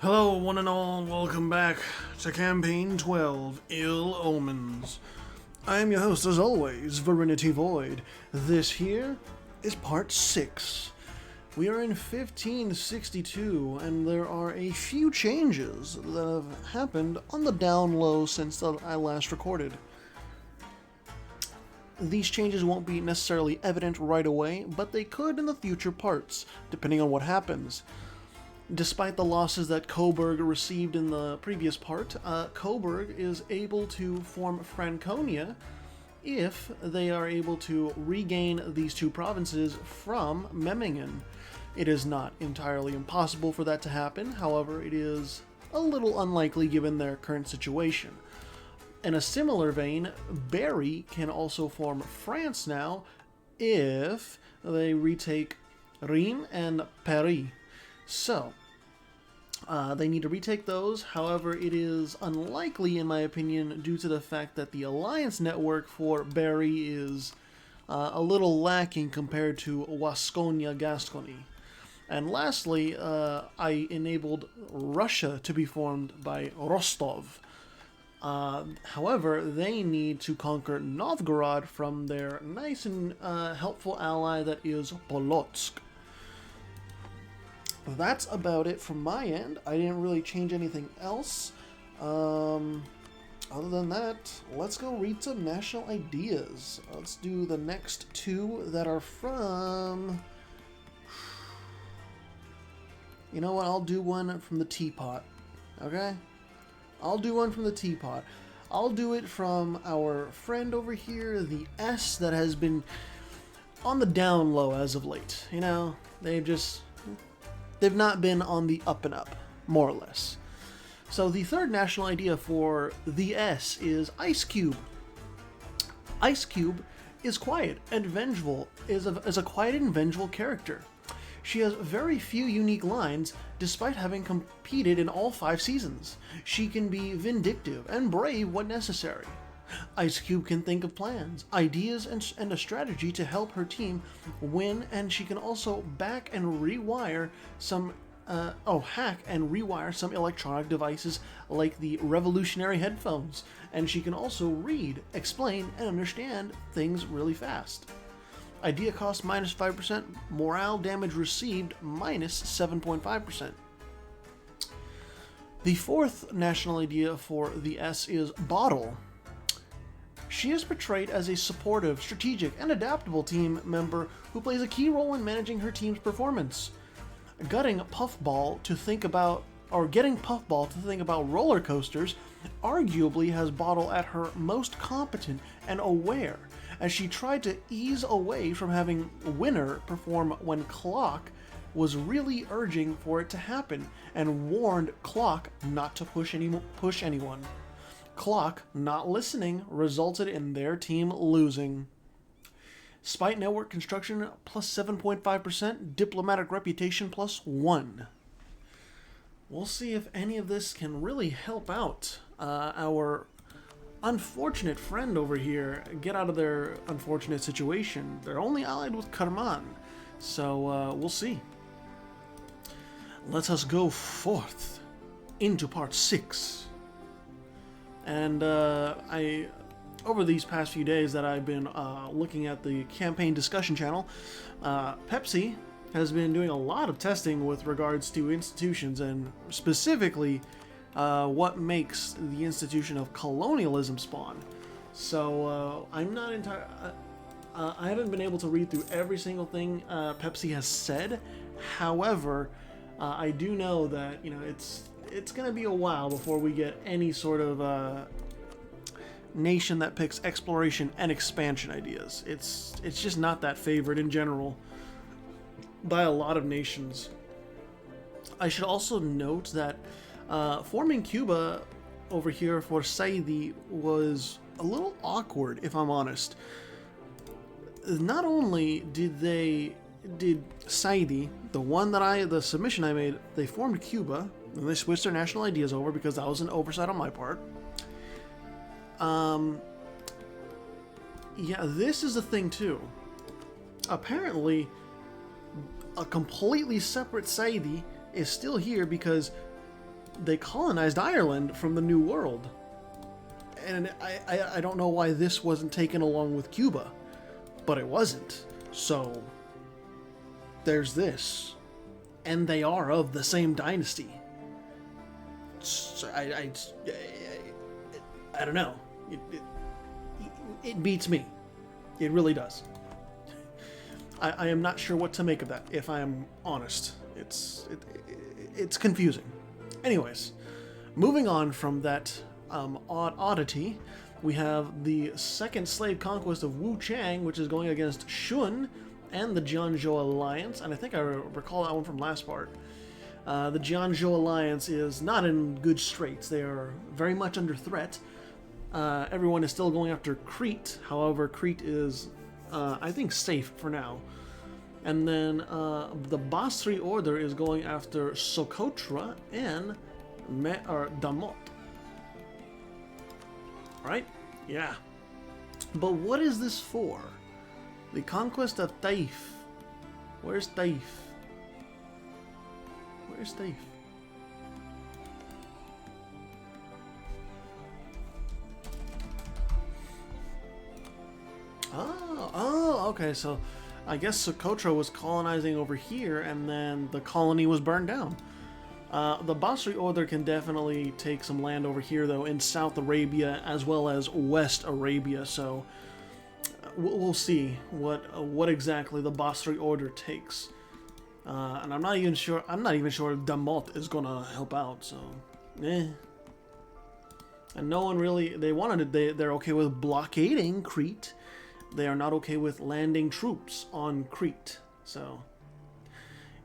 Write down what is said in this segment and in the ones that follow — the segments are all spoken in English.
Hello, one and all, welcome back to Campaign 12, Ill Omens. I am your host, as always, Virinity Void. This here is Part 6. We are in 1562, and there are a few changes that have happened on the down low since I last recorded. These changes won't be necessarily evident right away, but they could in the future parts, depending on what happens. Despite the losses that Coburg received in the previous part, Coburg is able to form Franconia if they are able to regain these two provinces from Memmingen. It is not entirely impossible for that to happen, however, it is a little unlikely given their current situation. In a similar vein, Berry can also form France now if they retake Rheims and Paris. So, they need to retake those. However, it is unlikely, in my opinion, due to the fact that the alliance network for Berry is a little lacking compared to Wasconia-Gascony. And lastly, I enabled Russia to be formed by Rostov. However, they need to conquer Novgorod from their nice and helpful ally that is Polotsk. That's about it from my end. I didn't really change anything else. Other than that, let's go read some national ideas. Let's do the next two that are from... You know what? I'll do one from the teapot. Okay? I'll do one from the teapot. I'll do it from our friend over here, the S, that has been on the down low as of late. You know, they've not been on the up and up, more or less. So the third national idea for the S is Ice Cube. Ice Cube is quiet and vengeful, is a quiet and vengeful character. She has very few unique lines, despite having competed in all 5 seasons. She can be vindictive and brave when necessary. Ice Cube can think of plans, ideas, and a strategy to help her team win, and she can also hack and rewire some electronic devices like the revolutionary headphones. And she can also read, explain, and understand things really fast. Idea cost minus 5%, morale damage received minus 7.5%. The fourth national idea for the S is Bottle. She is portrayed as a supportive, strategic, and adaptable team member who plays a key role in managing her team's performance. Getting Puffball to think about roller coasters arguably has Bottle at her most competent and aware, as she tried to ease away from having Winner perform when Clock was really urging for it to happen, and warned Clock not to push anyone. Clock not listening resulted in their team losing. Spite network construction plus 7.5%, diplomatic reputation plus 1. We'll see if any of this can really help out our unfortunate friend over here get out of their unfortunate situation. They're only allied with Karman, so we'll see. Let us go forth into part 6. And over these past few days that I've been looking at the campaign discussion channel, Pepsi has been doing a lot of testing with regards to institutions, and specifically what makes the institution of colonialism spawn. So I'm not entirely... I haven't been able to read through every single thing Pepsi has said. However, I do know that it's going to be a while before we get any sort of nation that picks exploration and expansion ideas. It's just not that favored in general by a lot of nations. I should also note that forming Cuba over here for Saidi was a little awkward, if I'm honest. Not only did Saidi, the submission I made, they formed Cuba, and they switched their national ideas over because that was an oversight on my part. Yeah, this is the thing too. Apparently, a completely separate Saidi is still here because they colonized Ireland from the New World. And I don't know why this wasn't taken along with Cuba, but it wasn't. So there's this, and they are of the same dynasty. So I don't know. It beats me. It really does. I am not sure what to make of that, if I am honest. It's confusing. Anyways, moving on from that oddity, we have the second slave conquest of Wu Chang, which is going against Shun and the Jianzhou Alliance, and I think I recall that one from last part. The Jianzhou Alliance is not in good straits. They are very much under threat. Everyone is still going after Crete. However, Crete is, I think, safe for now. And then the Basri Order is going after Socotra and Damot. Right? Yeah. But what is this for? The conquest of Taif. Where's Taif? Where's Taif? Oh, okay, so I guess Socotra was colonizing over here, and then the colony was burned down. The Basri Order can definitely take some land over here, though, in South Arabia as well as West Arabia, so we'll see what exactly the Basri Order takes. And I'm not even sure if Damot is gonna help out, so And no one really, they're okay with blockading Crete. They are not okay with landing troops on Crete. So,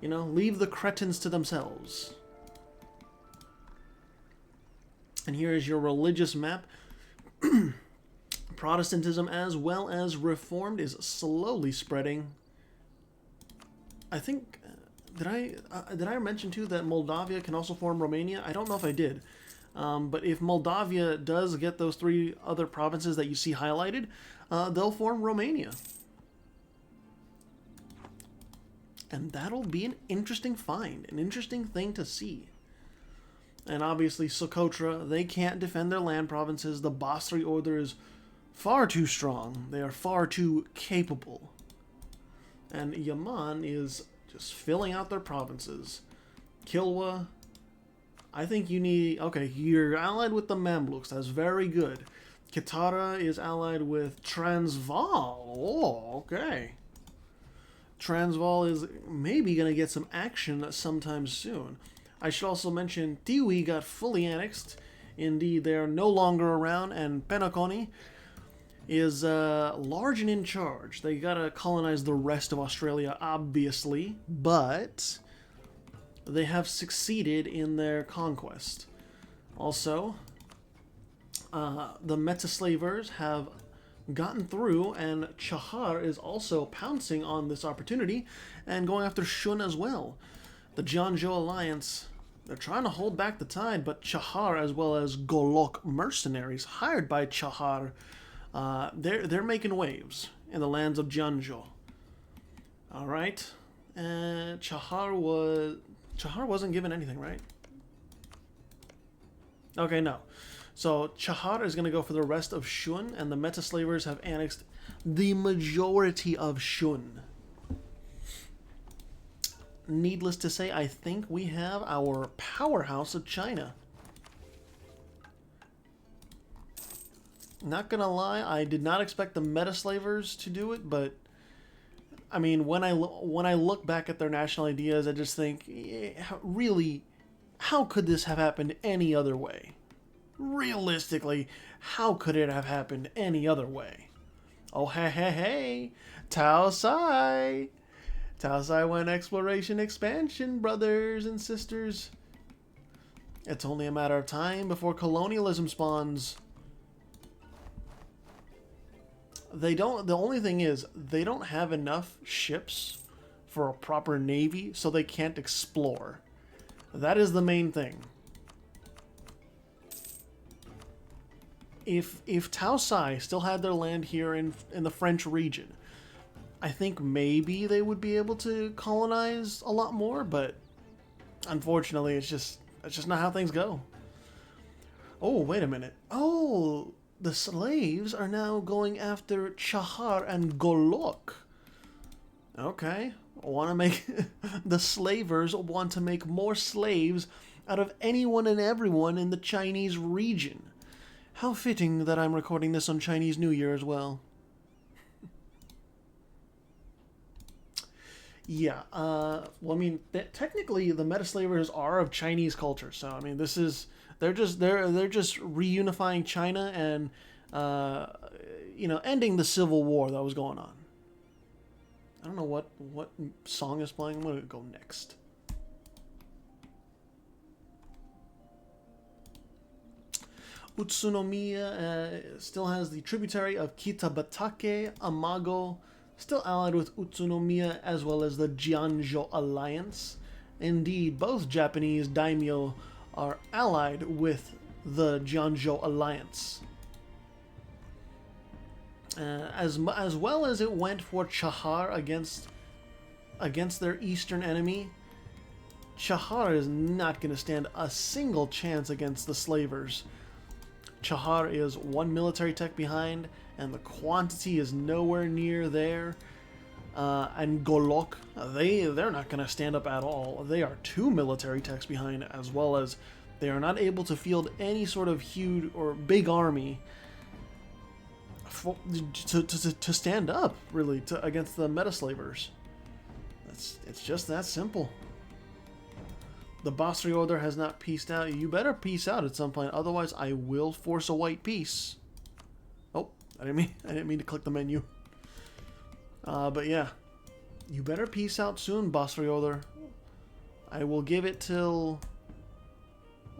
leave the Cretans to themselves. And here is your religious map. Protestantism as well as Reformed is slowly spreading. I think, did I mention too that Moldavia can also form Romania? I don't know if I did. But if Moldavia does get those 3 other provinces that you see highlighted, they'll form Romania. And that'll be an interesting find, an interesting thing to see. And obviously Socotra, they can't defend their land provinces. The Basri Order is far too strong. They are far too capable. And Yaman is just filling out their provinces. Kilwa, I think you need... Okay, you're allied with the Mamluks. That's very good. Kitara is allied with Transvaal. Oh, okay. Transvaal is maybe going to get some action sometime soon. I should also mention Tiwi got fully annexed. Indeed, they are no longer around, and Penacony is large and in charge. They gotta colonize the rest of Australia, obviously, but they have succeeded in their conquest. Also, the Metaslavers have gotten through, and Chahar is also pouncing on this opportunity and going after Shun as well. The Jianzhou Alliance, they're trying to hold back the tide, but Chahar as well as Golok mercenaries hired by Chahar, they're making waves in the lands of Jianzhou. All right, and Chahar wasn't given anything, right? Okay, no. So Chahar is going to go for the rest of Shun, and the Metaslavers have annexed the majority of Shun. Needless to say, I think we have our powerhouse of China. Not gonna lie, I did not expect the Metaslavers to do it, but I mean, when I look back at their national ideas, I just think, really, how could this have happened any other way? Realistically, how could it have happened any other way? Oh, hey, Tao Sai! Tao Sai went exploration expansion, brothers and sisters. It's only a matter of time before colonialism spawns. The only thing is, they don't have enough ships for a proper navy, so they can't explore. That is the main thing. If Tao Sai still had their land here in the French region, I think maybe they would be able to colonize a lot more, but unfortunately it's just That's just not how things go. Oh, wait a minute. Oh, the slaves are now going after Chahar and Golok. Okay. Want to make the slavers want to make more slaves out of anyone and everyone in the Chinese region. How fitting that I'm recording this on Chinese New Year as well. Yeah, well, I mean, technically the meta-slavers are of Chinese culture, so I mean, this is they're just reunifying China and ending the civil war that was going on. I don't know what song is playing. I'm gonna go next. Utsunomiya still has the tributary of Kitabatake, Amago, still allied with Utsunomiya as well as the Jianzhou alliance. Indeed, both Japanese daimyo are allied with the Jianzhou alliance. As well as it went for Chahar against their eastern enemy, Chahar is not going to stand a single chance against the slavers. Chahar is one military tech behind, and the quantity is nowhere near there. And Golok, they're not going to stand up at all. They are two military techs behind, as well as they are not able to field any sort of huge or big army to stand up, really, against the meta-slavers. It's just that simple. The Basri Order has not peaced out. You better peace out at some point, otherwise I will force a white peace. Oh, I didn't mean to click the menu. But yeah, you better peace out soon, Basri Order. I will give it till...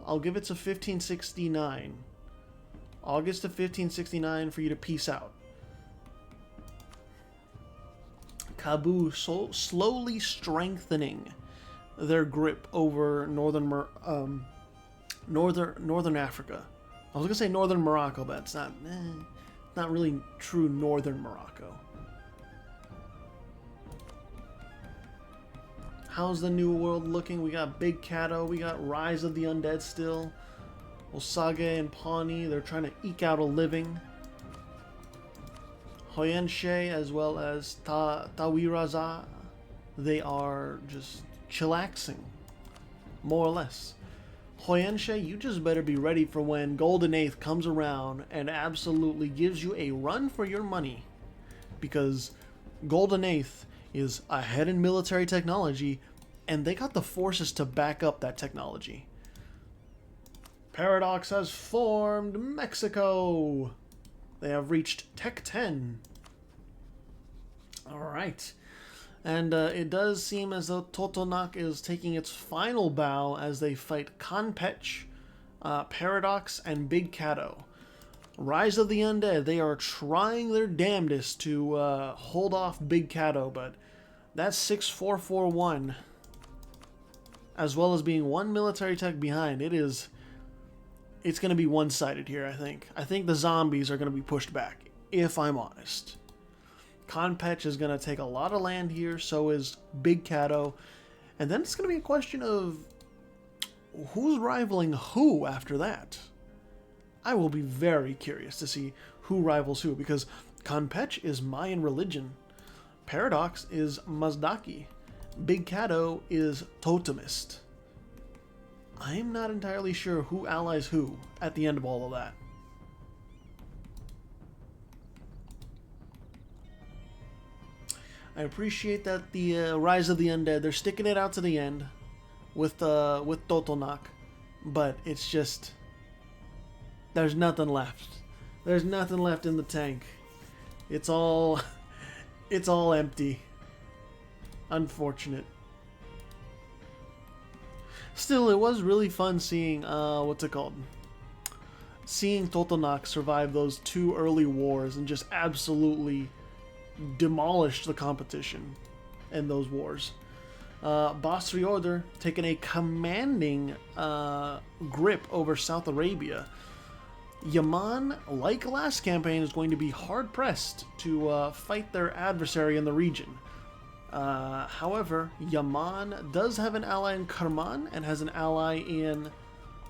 I'll give it to 1569. August of 1569 for you to peace out. Kabu slowly strengthening their grip over northern Africa. I was gonna say northern Morocco, but it's not really true northern Morocco. How's the New World looking? We got Big Kato, we got Rise of the Undead still. Osage and Pawnee, they're trying to eke out a living. Hoyenshe as well as Tawiraza, they are just chillaxing, more or less. Hoyenshe, you just better be ready for when Golden Eighth comes around and absolutely gives you a run for your money. Because Golden Eighth is ahead in military technology, and they got the forces to back up that technology. Paradox has formed Mexico. They have reached Tech 10. Alright. And it does seem as though Totonac is taking its final bow as they fight Kanpech, Paradox, and Big Kato. Rise of the Undead, they are trying their damnedest to hold off Big Kato, but that's 6441. As well as being one military tech behind, it's going to be one-sided here, I think. I think the zombies are going to be pushed back, if I'm honest. Kanpech is going to take a lot of land here, so is Big Kato. And then it's going to be a question of who's rivaling who after that. I will be very curious to see who rivals who, because Kanpech is Mayan religion. Paradox is Mazdaki. Big Kato is Totemist. I'm not entirely sure who allies who at the end of all of that. I appreciate that the Rise of the Undead, they're sticking it out to the end with Totonac, but it's just, there's nothing left. There's nothing left in the tank. It's all empty. Unfortunate. Still, it was really fun seeing, seeing Totonac survive those two early wars and just absolutely demolish the competition in those wars. Basri Order taking a commanding grip over South Arabia. Yaman, like last campaign, is going to be hard-pressed to fight their adversary in the region. However, Yaman does have an ally in Karman and has an ally in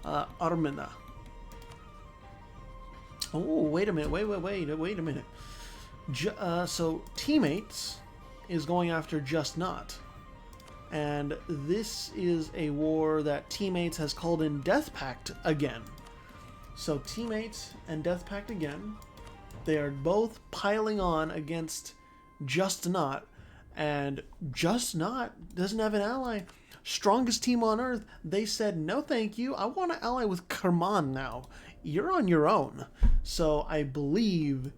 Armena. Oh, wait a minute. Wait a minute. So, Teammates is going after Just Not. And this is a war that Teammates has called in Death Pact again. So, Teammates and Death Pact again. They are both piling on against Just Not. And Just Not doesn't have an ally. Strongest team on Earth. They said, no thank you. I want to ally with Kerman now. You're on your own. So I believe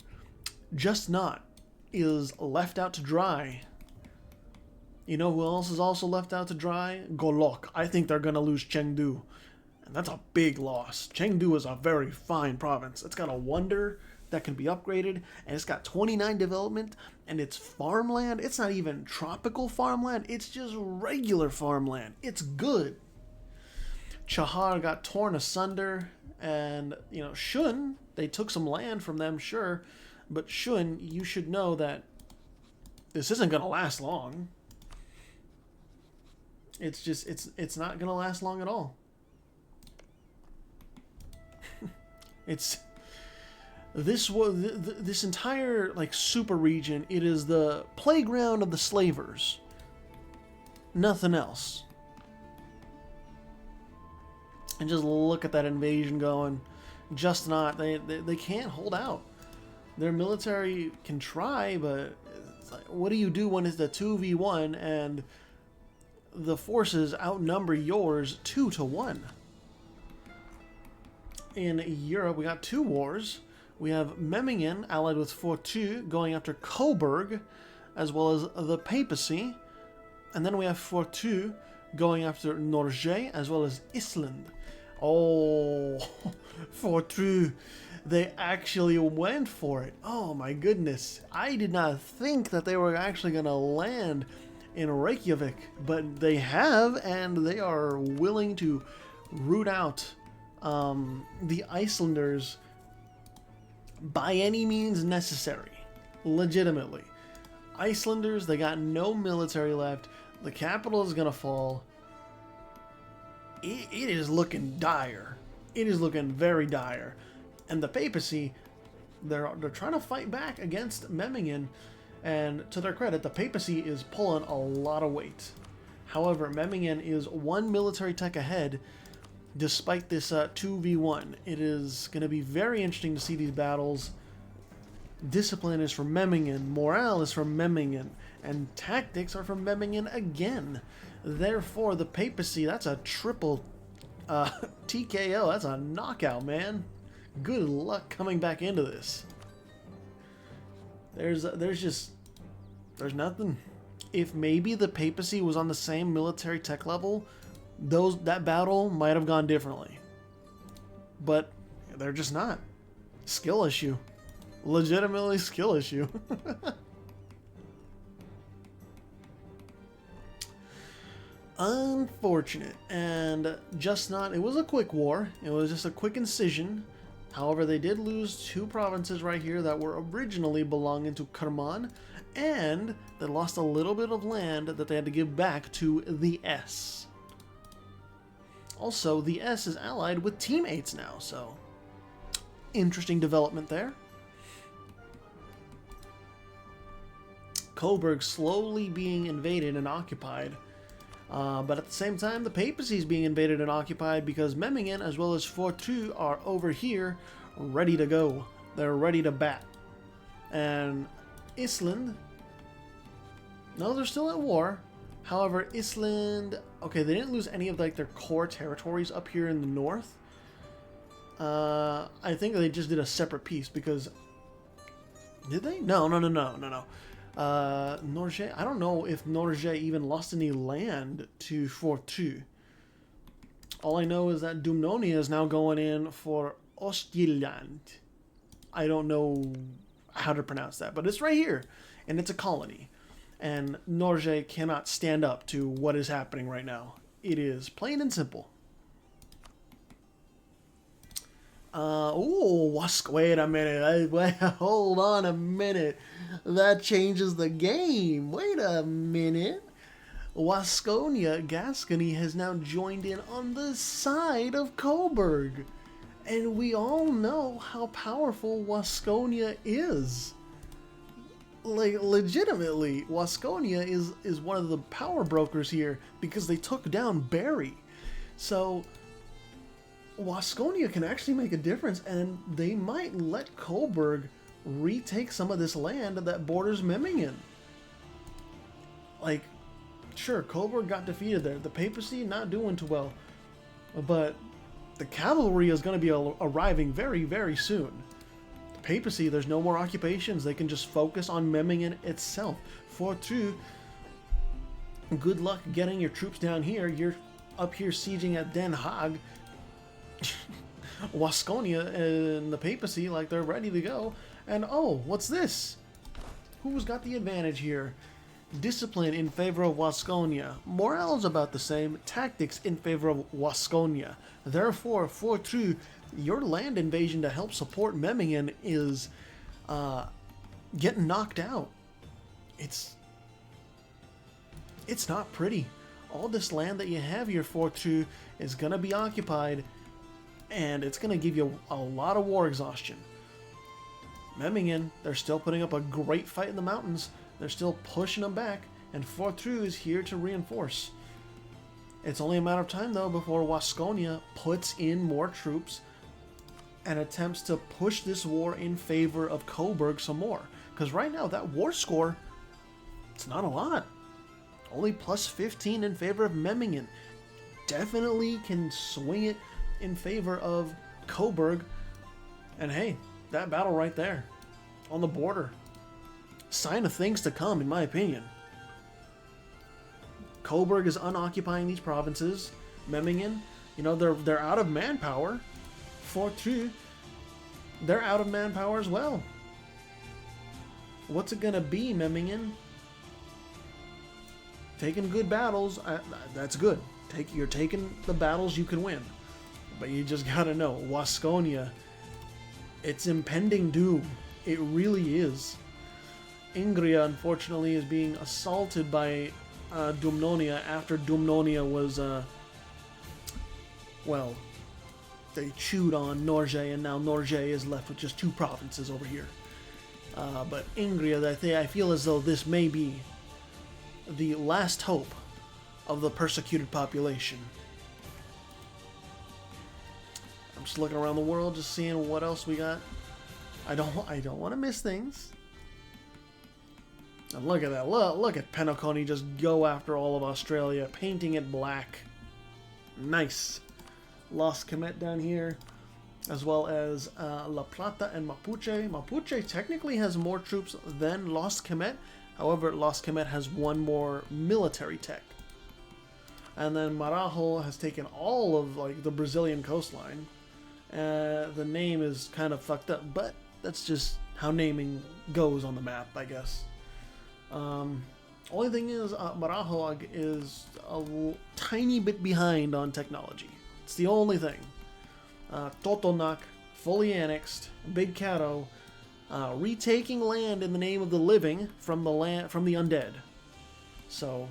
Just Not is left out to dry. You know who else is also left out to dry? Golok. I think they're going to lose Chengdu. And that's a big loss. Chengdu is a very fine province. It's got a wonder that can be upgraded, and it's got 29 development, and it's farmland. It's not even tropical farmland. It's just regular farmland. It's good. Chahar got torn asunder, and, you know, Shun, they took some land from them, sure, but Shun, you should know that this isn't going to last long. It's just, it's not going to last long at all. This entire, like, super region, it is the playground of the slavers. Nothing else. And just look at that invasion going. Just Not, they can't hold out. Their military can try, but it's like, what do you do when it's the 2v1 and the forces outnumber yours 2-1? In Europe, we got two wars. We have Memmingen allied with Fortu going after Coburg, as well as the Papacy. And then we have Fortu going after Norge, as well as Island. Oh, Fortu. They actually went for it. Oh my goodness. I did not think that they were actually going to land in Reykjavik, but they have, and they are willing to root out the Icelanders by any means necessary. Legitimately. Icelanders, they got no military left. The capital is going to fall. It is looking dire. It is looking very dire. And the Papacy, they're trying to fight back against Memmingen. And to their credit, the Papacy is pulling a lot of weight. However, Memmingen is one military tech ahead despite this 2v1. It is going to be very interesting to see these battles. Discipline is from Memmingen, morale is from Memmingen, and tactics are from Memmingen again. Therefore, the Papacy, that's a triple TKO. That's a knockout, man. Good luck coming back into this. There's nothing. If maybe the Papacy was on the same military tech level, that battle might have gone differently. But they're just not. Skill issue. Legitimately skill issue. Unfortunate. And Just Not, it was a quick war. It was just a quick incision. However, they did lose two provinces right here that were originally belonging to Kerman, and they lost a little bit of land that they had to give back to the S. Also, the S is allied with Teammates now, so interesting development there. Coburg slowly being invaded and occupied. But at the same time, the Papacy is being invaded and occupied because Memmingen as well as Fortu are over here ready to go. They're ready to bat. And Island, no, they're still at war. However, Island, okay, they didn't lose any of like their core territories up here in the north. I think they just did a separate piece because, did they? No. Norge, I don't know if Norge even lost any land to Fortu. All I know is that Dumnonia is now going in for Ostjylland. I don't know how to pronounce that, but it's right here, and it's a colony. And Norge cannot stand up to what is happening right now. It is plain and simple. Wait a minute. Hold on a minute. That changes the game. Wait a minute. Wasconia, Gascony has now joined in on the side of Coburg. And we all know how powerful Wasconia is. Like, legitimately, Wasconia is one of the power brokers here because they took down Barry. So, Wasconia can actually make a difference, and they might let Coburg retake some of this land that borders Memmingen. Like, sure, Coburg got defeated there. The papacy not doing too well. But the cavalry is going to be arriving very, very soon. The papacy, there's no more occupations. They can just focus on Memmingen itself. For true, good luck getting your troops down here. You're up here sieging at Den Haag. Wasconia and the papacy, like, they're ready to go. And oh, what's this? Who's got the advantage here? Discipline in favor of Wasconia. Morale is about the same. Tactics in favor of Wasconia. Therefore, for true, your land invasion to help support Memmingen is getting knocked out. It's not pretty. All this land that you have here, for true, is going to be occupied, and it's going to give you a lot of war exhaustion. Memmingen, they're still putting up a great fight in the mountains. They're still pushing them back, and Fortru is here to reinforce. It's only a matter of time, though, before Wasconia puts in more troops and attempts to push this war in favor of Coburg some more. Because right now, that war score, it's not a lot. Only plus 15 in favor of Memmingen. Definitely can swing it in favor of Coburg. And hey, that battle right there on the border, sign of things to come, in my opinion. Coburg is unoccupying these provinces. Memmingen, you know, they're out of manpower. Fortru, they're out of manpower as well. What's it gonna be, Memmingen? Taking good battles, that's good. You're taking the battles you can win. But you just gotta know, Wasconia, it's impending doom. It really is. Ingria, unfortunately, is being assaulted by Dumnonia after Dumnonia was, well, they chewed on Norge, and now Norge is left with just 2 provinces over here. But Ingria, I feel as though this may be the last hope of the persecuted population. I'm just looking around the world, just seeing what else we got. I don't want to miss things. And look at that. Look at Penoconi just go after all of Australia, painting it black. Nice. Los Kemet down here, as well as La Plata and Mapuche. Mapuche technically has more troops than Los Kemet. However, Los Kemet has one more military tech. And then Marajo has taken all of, like, the Brazilian coastline. The name is kind of fucked up, but that's just how naming goes on the map, I guess. Only thing is, Marajo is a tiny bit behind on technology. It's the only thing. Totonac, fully annexed. Big Cato, retaking land in the name of the living from the undead. So,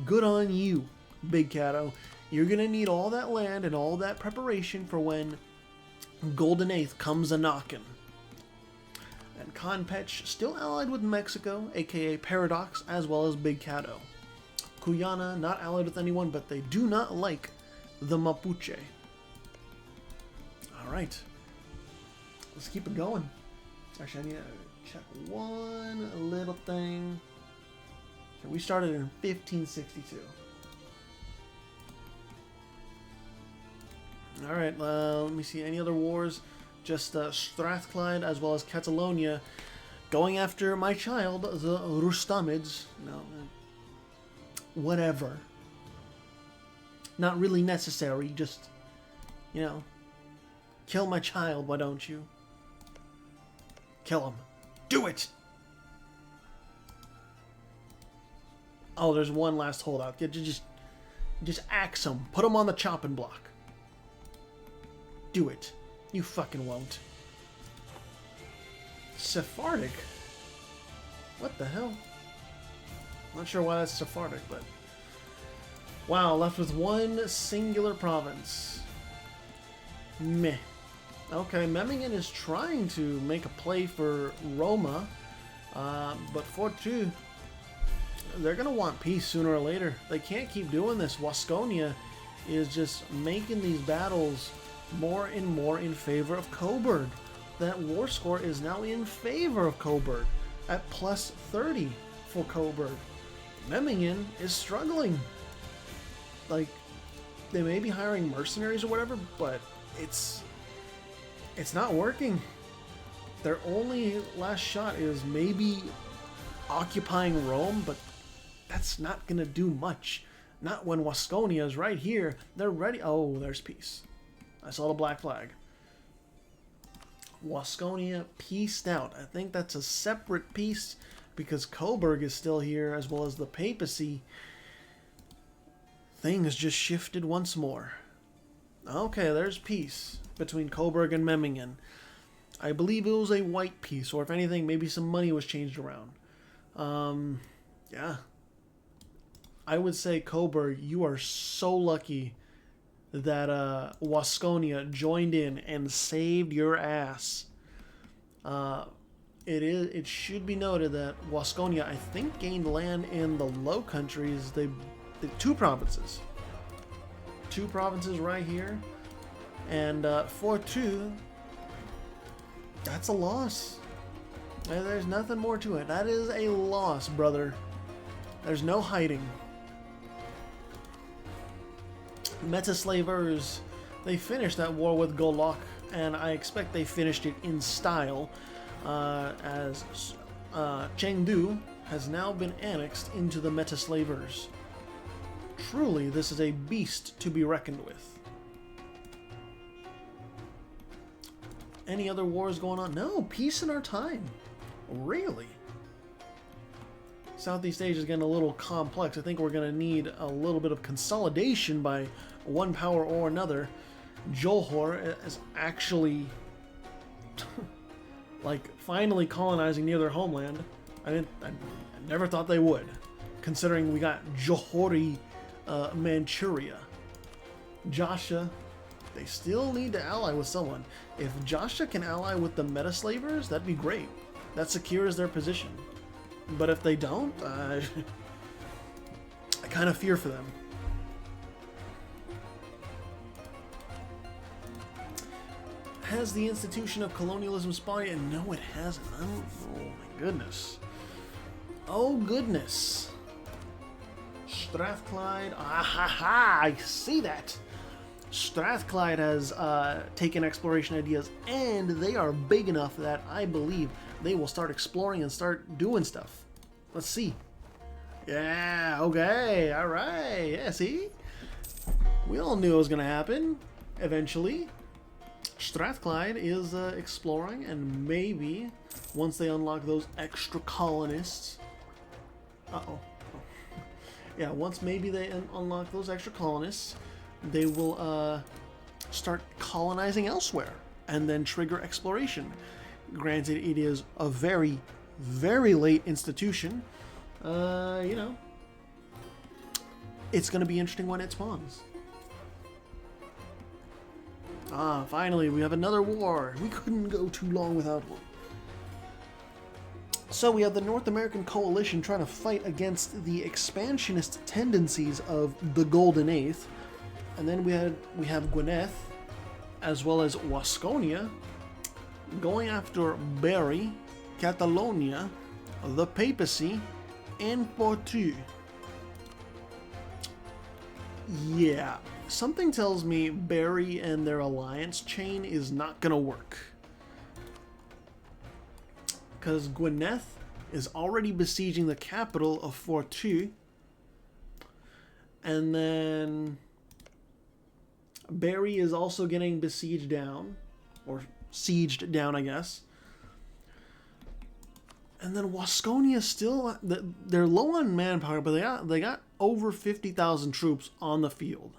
good on you, Big Cato. You're gonna need all that land and all that preparation for when Golden Eighth comes a-knockin'. And Conpech still allied with Mexico, aka Paradox, as well as Big Cato. Cuyana not allied with anyone, but they do not like the Mapuche. Alright. Let's keep it going. Actually, I need to check one little thing. Okay, we started in 1562. Alright, let me see. Any other wars? Just Strathclyde as well as Catalonia going after my child, the Rustamids. No, whatever. Not really necessary, just, you know, kill my child, why don't you? Kill him. Do it! Oh, there's one last holdout. Just axe him. Put him on the chopping block. Do it. You fucking won't. Sephardic? What the hell? Not sure why that's Sephardic, but... Wow, left with one singular province. Meh. Okay, Memmingen is trying to make a play for Roma, but Fortu, they're going to want peace sooner or later. They can't keep doing this. Wasconia is just making these battles more and more in favor of Coburg. That war score is now in favor of Coburg at plus 30 for Coburg. Memmingen is struggling. Like, they may be hiring mercenaries or whatever, but it's not working. Their only last shot is maybe occupying Rome, but that's not going to do much. Not when Wasconia is right here. They're ready. Oh, there's peace. I saw the black flag. Wasconia peaced out. I think that's a separate peace because Coburg is still here as well as the papacy. Things just shifted once more. Okay, there's peace between Coburg and Memmingen. I believe it was a white peace, or if anything, maybe some money was changed around. Yeah. I would say, Coburg, you are so lucky that Wasconia joined in and saved your ass. It should be noted that Wasconia, I think, gained land in the Low Countries. They two provinces. Two provinces right here. And Fortu, that's a loss. There's nothing more to it. That is a loss, brother. There's no hiding. Metaslavers, they finished that war with Golok, and I expect they finished it in style, as Chengdu has now been annexed into the Metaslavers. Truly, this is a beast to be reckoned with. Any other wars going on? No, peace in our time. Really? Southeast Asia is getting a little complex. I think we're going to need a little bit of consolidation by one power or another. Johor is actually like finally colonizing near their homeland. I never thought they would, considering we got Johori Manchuria. Joshua, they still need to ally with someone. If Joshua can ally with the Metaslavers, that'd be great. That secures their position. But if they don't, I kind of fear for them. Has the institution of colonialism spotted? No, it hasn't. Oh my goodness. Oh goodness. Strathclyde. Ah-ha-ha! I see that. Strathclyde has taken exploration ideas, and they are big enough that I believe they will start exploring and start doing stuff. Let's see. Yeah, okay, alright. Yeah, see? We all knew it was going to happen eventually. Strathclyde is exploring, and maybe once they unlock those extra colonists... Uh-oh. Yeah, once maybe they unlock those extra colonists, they will start colonizing elsewhere and then trigger exploration. Granted, it is a very, very late institution. You know, it's going to be interesting when it spawns. Ah, finally, we have another war. We couldn't go too long without one. So we have the North American coalition trying to fight against the expansionist tendencies of the Golden Eighth. And then we have Gwynedd, as well as Wasconia, going after Berry, Catalonia, the Papacy, and Poitou. Yeah, something tells me Berry and their alliance chain is not gonna work. Because Gwynedd is already besieging the capital of Poitou, and then Berry is also getting besieged down, or sieged down, I guess. And then Wasconia still, they're low on manpower, but they got over 50,000 troops on the field.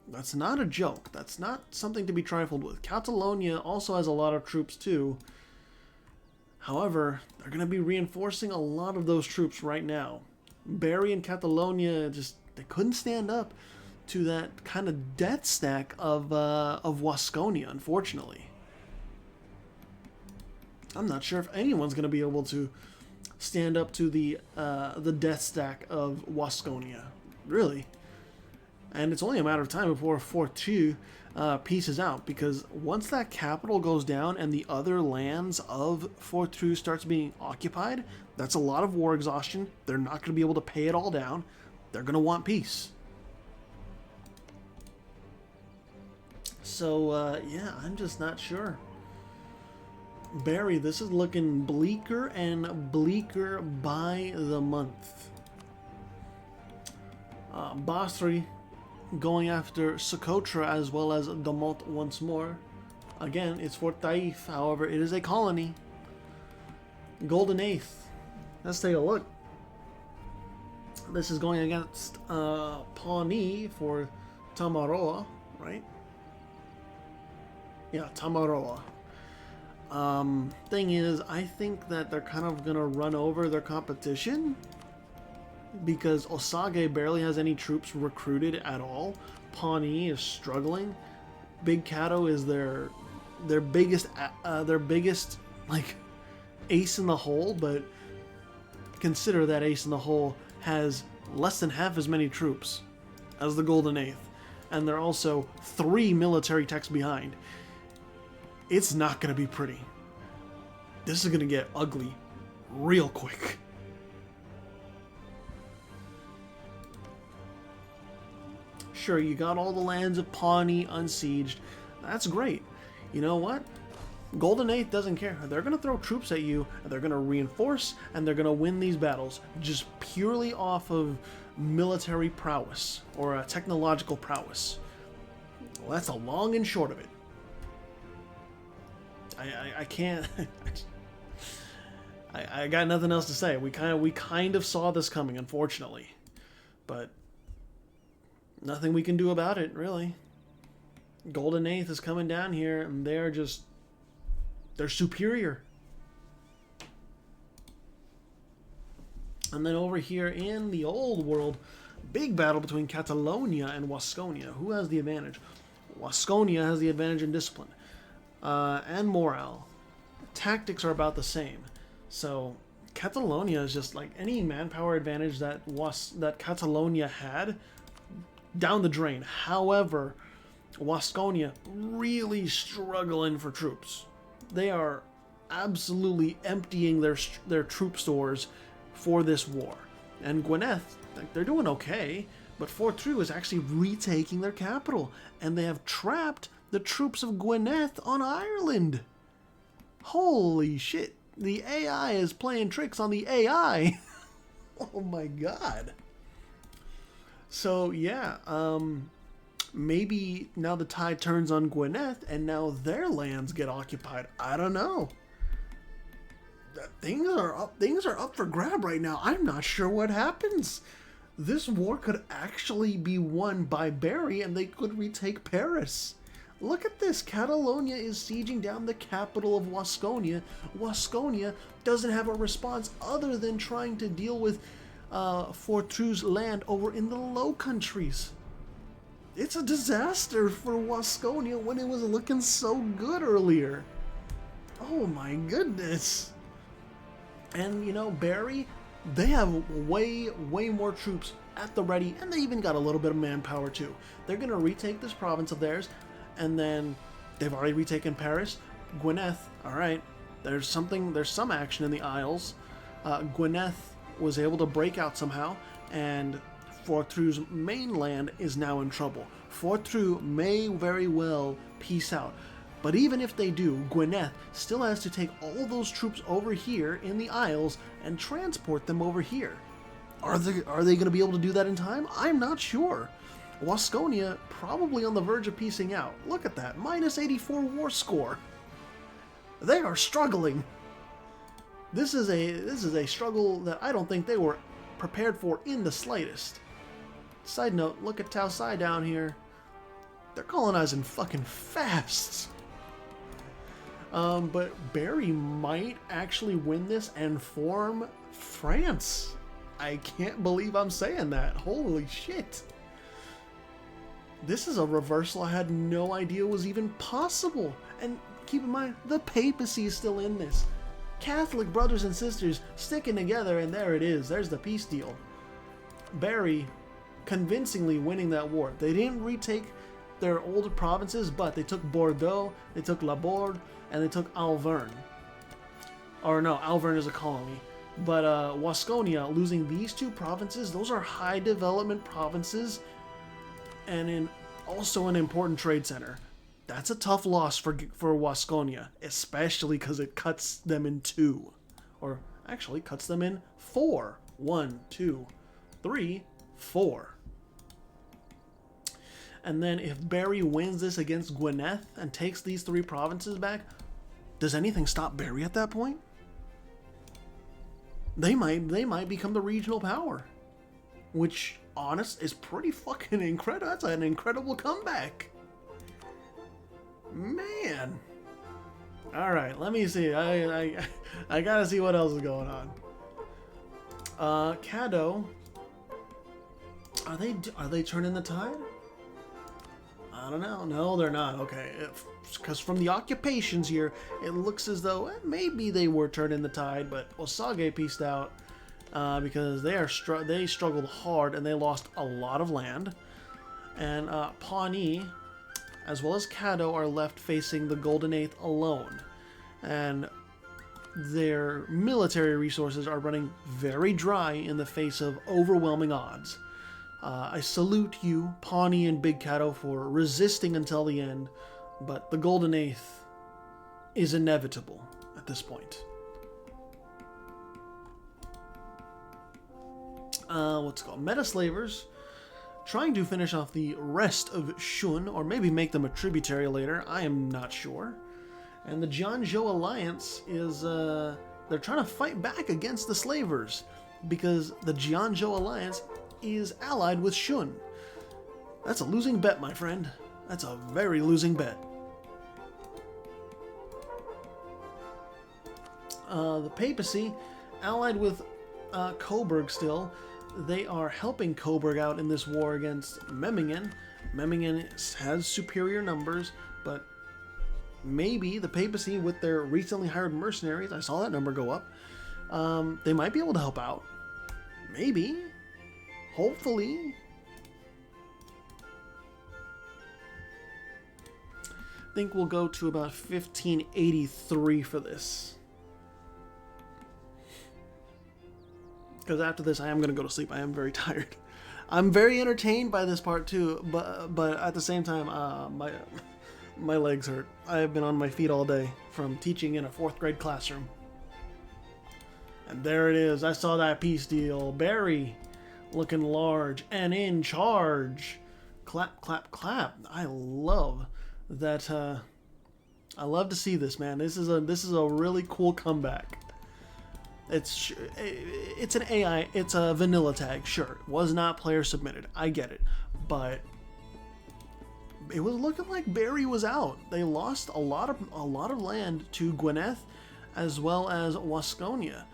That's not a joke. That's not something to be trifled with. Catalonia also has a lot of troops too. However, they're going to be reinforcing a lot of those troops right now. Bari and Catalonia just, they couldn't stand up to that kind of death stack of Wasconia, unfortunately. I'm not sure if anyone's going to be able to stand up to the death stack of Wasconia, really. And it's only a matter of time before Fort 2 pieces out, because once that capital goes down and the other lands of Fort 2 starts being occupied, that's a lot of war exhaustion. They're not going to be able to pay it all down. They're going to want peace. So, yeah, I'm just not sure. Bari, this is looking bleaker and bleaker by the month. Basri going after Socotra as well as Damot once more. Again, it's Fort Taif, however, it is a colony. Golden Eighth. Let's take a look. This is going against Pawnee for Tamaroa, right? Yeah, Tamaroa. Thing is, I think that they're kind of gonna run over their competition because Osage barely has any troops recruited at all. Pawnee is struggling. Big Cato is their biggest like ace in the hole, but consider that ace in the hole has less than half as many troops as the Golden Eighth, and they're also 3 military techs behind. It's not going to be pretty. This is going to get ugly real quick. Sure, you got all the lands of Pawnee unsieged. That's great. You know what? Golden Eighth doesn't care. They're going to throw troops at you, and they're going to reinforce, and they're going to win these battles just purely off of military prowess or technological prowess. Well, that's a long and short of it. I can't. I got nothing else to say. We kind of saw this coming, unfortunately, but nothing we can do about it, really. Golden Eighth is coming down here, and they're superior. And then over here in the old world, big battle between Catalonia and Wasconia. Who has the advantage? Wasconia has the advantage in discipline. And morale. Tactics are about the same. So Catalonia is just like any manpower advantage that Catalonia had, down the drain. However, Wasconia really struggling for troops. They are absolutely emptying their troop stores for this war. And Gwyneth, they're doing okay, but Fort True is actually retaking their capital, and they have trapped the troops of Gwyneth on Ireland. Holy shit. The AI is playing tricks on the AI. Oh my god. So yeah, maybe now the tide turns on Gwyneth and now their lands get occupied. I don't know. Things are up for grab right now. I'm not sure what happens. This war could actually be won by Bari and they could retake Paris. Look at this. Catalonia is sieging down the capital of Wasconia. Wasconia doesn't have a response other than trying to deal with Fortru's land over in the Low Countries. It's a disaster for Wasconia when it was looking so good earlier. Oh my goodness. And you know, Bari, they have way more troops at the ready, and they even got a little bit of manpower too. They're going to retake this province of theirs. And then they've already retaken Paris. Gwyneth, all right, there's some action in the Isles. Gwyneth was able to break out somehow, and Fortru's mainland is now in trouble. Fortru may very well peace out. But even if they do, Gwyneth still has to take all those troops over here in the Isles and transport them over here. Are they going to be able to do that in time? I'm not sure. Wasconia probably on the verge of piecing out. Look at that, minus 84 war score. They are struggling. This is a struggle that I don't think they were prepared for in the slightest. Side note, look at Taosai down here. They're colonizing fucking fast. But Barry might actually win this and form France. I can't believe I'm saying that. Holy shit. This is a reversal I had no idea was even possible. And keep in mind, the papacy is still in this. Catholic brothers and sisters sticking together, and there it is. There's the peace deal. Barry convincingly winning that war. They didn't retake their old provinces, but they took Bordeaux, they took Laborde, and they took Auvergne. Or no, Auvergne is a colony. But Wasconia, losing these two provinces, those are high development provinces, and also an important trade center. That's a tough loss for Wasconia, especially because it cuts them in two. Or actually cuts them in four. 1, 2, 3, 4. And then if Barry wins this against Gwynedd and takes these 3 provinces back, does anything stop Barry at that point? They might become the regional power. Which, honest, is pretty fucking incredible. That's an incredible comeback. Man. Alright, let me see. I gotta see what else is going on. Caddo. Are they turning the tide? I don't know. No, they're not. Okay. Because from the occupations here, it looks as though maybe they were turning the tide, but Osage pieced out because they struggled hard and they lost a lot of land. And Pawnee, as well as Caddo, are left facing the Golden Eighth alone. And their military resources are running very dry in the face of overwhelming odds. I salute you, Pawnee and Big Caddo, for resisting until the end, but the Golden Eighth is inevitable at this point. What's it called? Metaslavers, trying to finish off the rest of Shun, or maybe make them a tributary later, I am not sure. And the Jianzhou Alliance is, they're trying to fight back against the slavers, because the Jianzhou Alliance is allied with Shun. That's a losing bet, my friend. That's a very losing bet. The papacy, allied with Coburg still. They are helping Coburg out in this war against Memmingen. Memmingen has superior numbers, but maybe the papacy, with their recently hired mercenaries, I saw that number go up, they might be able to help out. Maybe. Hopefully. I think we'll go to about 1583 for this. Because after this, I am going to go to sleep. I am very tired. I'm very entertained by this part too, but at the same time, my legs hurt. I have been on my feet all day from teaching in a 4th grade classroom. And there it is. I saw that peace deal. Barry, looking large and in charge. Clap, clap, clap. I love that. I love to see this, man. This is a really cool comeback. It's an AI. It's a vanilla tag. Sure, it was not player submitted. I get it, but it was looking like Barry was out. They lost a lot of land to Gwynedd, as well as Wasconia,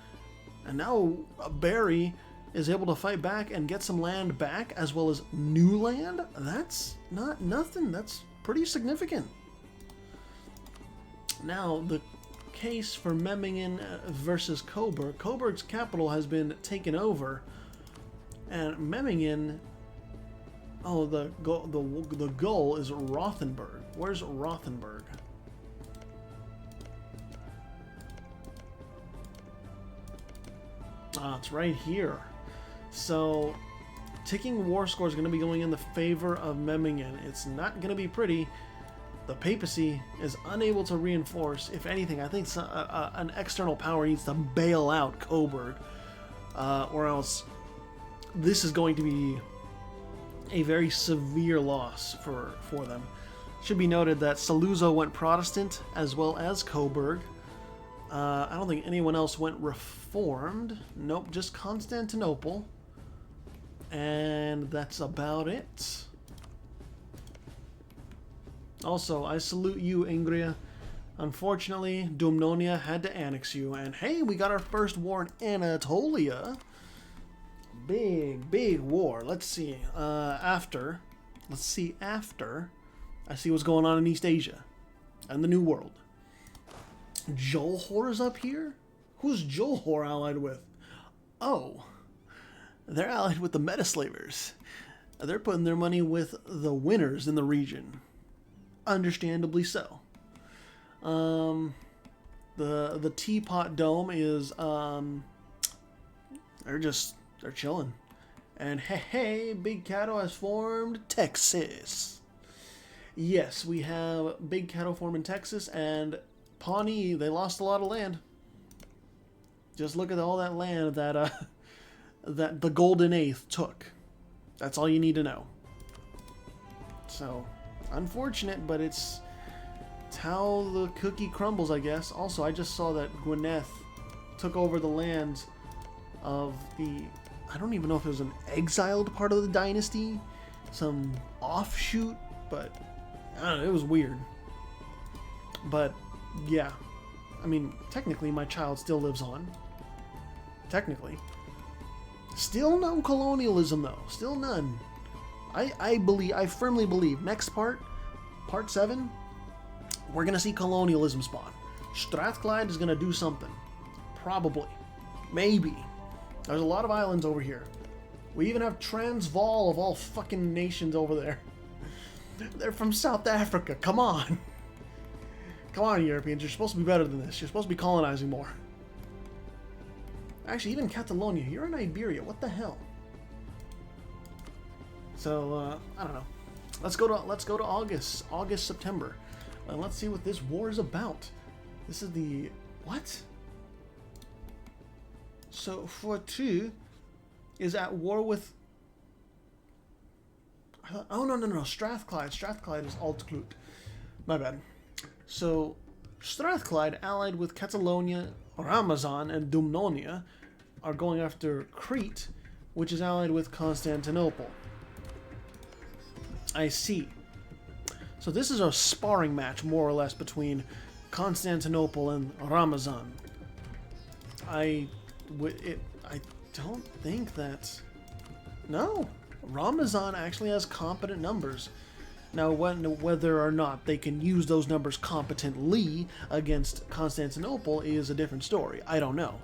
and now Barry is able to fight back and get some land back, as well as new land. That's not nothing. That's pretty significant. Now, the case for Memmingen versus Coburg. Coburg's capital has been taken over, and Memmingen... Oh, the goal is Rothenburg. Where's Rothenburg? Ah, it's right here. So, ticking war score is going to be going in the favor of Memmingen. It's not going to be pretty. The papacy is unable to reinforce. If anything, I think an external power needs to bail out Coburg, or else this is going to be a very severe loss for them. It should be noted that Saluzzo went Protestant, as well as Coburg. I don't think anyone else went Reformed. Nope, just Constantinople. And that's about it. Also, I salute you, Ingria. Unfortunately, Dumnonia had to annex you, and hey, we got our first war in Anatolia. Big war. Let's see. After I see what's going on in East Asia and the New World. Jolhor's up here? Who's Jolhor allied with? Oh, they're allied with the Metaslavers. They're putting their money with the winners in the region. Understandably so. The Teapot Dome is they're chilling. And hey, Big Cato has formed Texas. Yes, we have Big Cato forming Texas, and Pawnee, they lost a lot of land. Just look at all that land that that the Golden Eighth took. That's all you need to know. So, unfortunate, but it's how the cookie crumbles, I guess. Also, I just saw that Gwyneth took over the lands of the... I don't even know if it was an exiled part of the dynasty. Some offshoot, but... I don't know, it was weird. But, yeah. I mean, technically, my child still lives on. Technically. Still no colonialism, though. Still none. I firmly believe, next part 7, we're going to see colonialism spawn. Strathclyde is going to do something. Probably. Maybe. There's a lot of islands over here. We even have Transvaal of all fucking nations over there. They're from South Africa. Come on. Come on, Europeans. You're supposed to be better than this. You're supposed to be colonizing more. Actually, even Catalonia. You're in Iberia. What the hell? So, I don't know. Let's go to August, September. And let's see what this war is about. This is the... What? So, Fortu is at war with... Oh, no. Strathclyde. Strathclyde is Altklut. My bad. So, Strathclyde, allied with Catalonia, Ramazan, and Dumnonia, are going after Crete, which is allied with Constantinople. I see. So this is a sparring match, more or less, between Constantinople and Ramazan. I don't think that... No. Ramazan actually has competent numbers. Now, whether or not they can use those numbers competently against Constantinople is a different story. I don't know.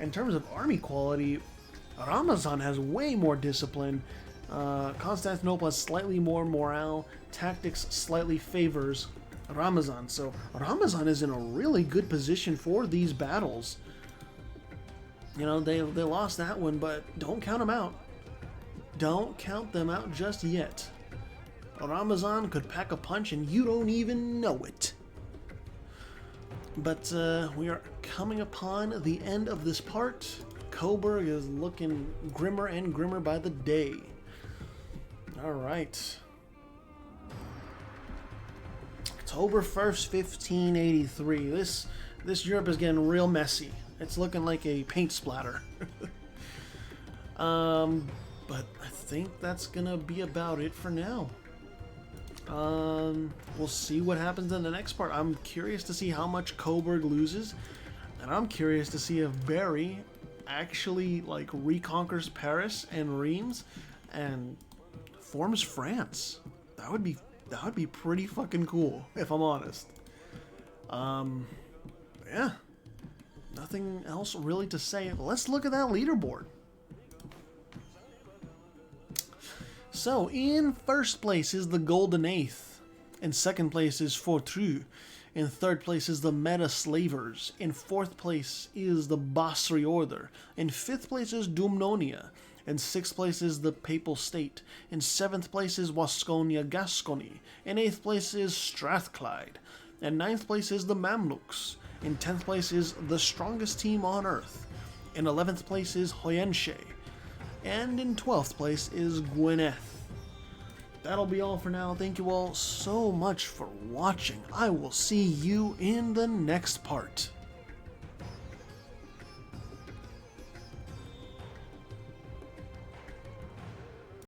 In terms of army quality, Ramazan has way more discipline. Constantinople has slightly more morale. Tactics slightly favors Ramazan. So Ramazan is in a really good position for these battles. You know, they lost that one, but don't count them out. Don't count them out just yet. Ramazan could pack a punch and you don't even know it. But we are coming upon the end of this part. Coburg is looking grimmer and grimmer by the day. Alright. October 1st, 1583. This Europe is getting real messy. It's looking like a paint splatter. But I think that's gonna be about it for now. We'll see what happens in the next part. I'm curious to see how much Coburg loses, and I'm curious to see if Barry actually like reconquers Paris and Reims and forms France. That would be pretty fucking cool, if I'm honest. Yeah. Nothing else really to say. Let's look at that leaderboard. So, in first place is the Golden Eighth. In second place is Fortru. In third place is the Meta Slavers. In fourth place is the Basri Order. In fifth place is Dumnonia. In sixth place is the Papal State. In seventh place is Wasconia Gascony. In eighth place is Strathclyde. In ninth place is the Mamluks. In 10th place is the strongest team on Earth. In 11th place is Hoyenshe. And in 12th place is Gwyneth. That'll be all for now. Thank you all so much for watching. I will see you in the next part.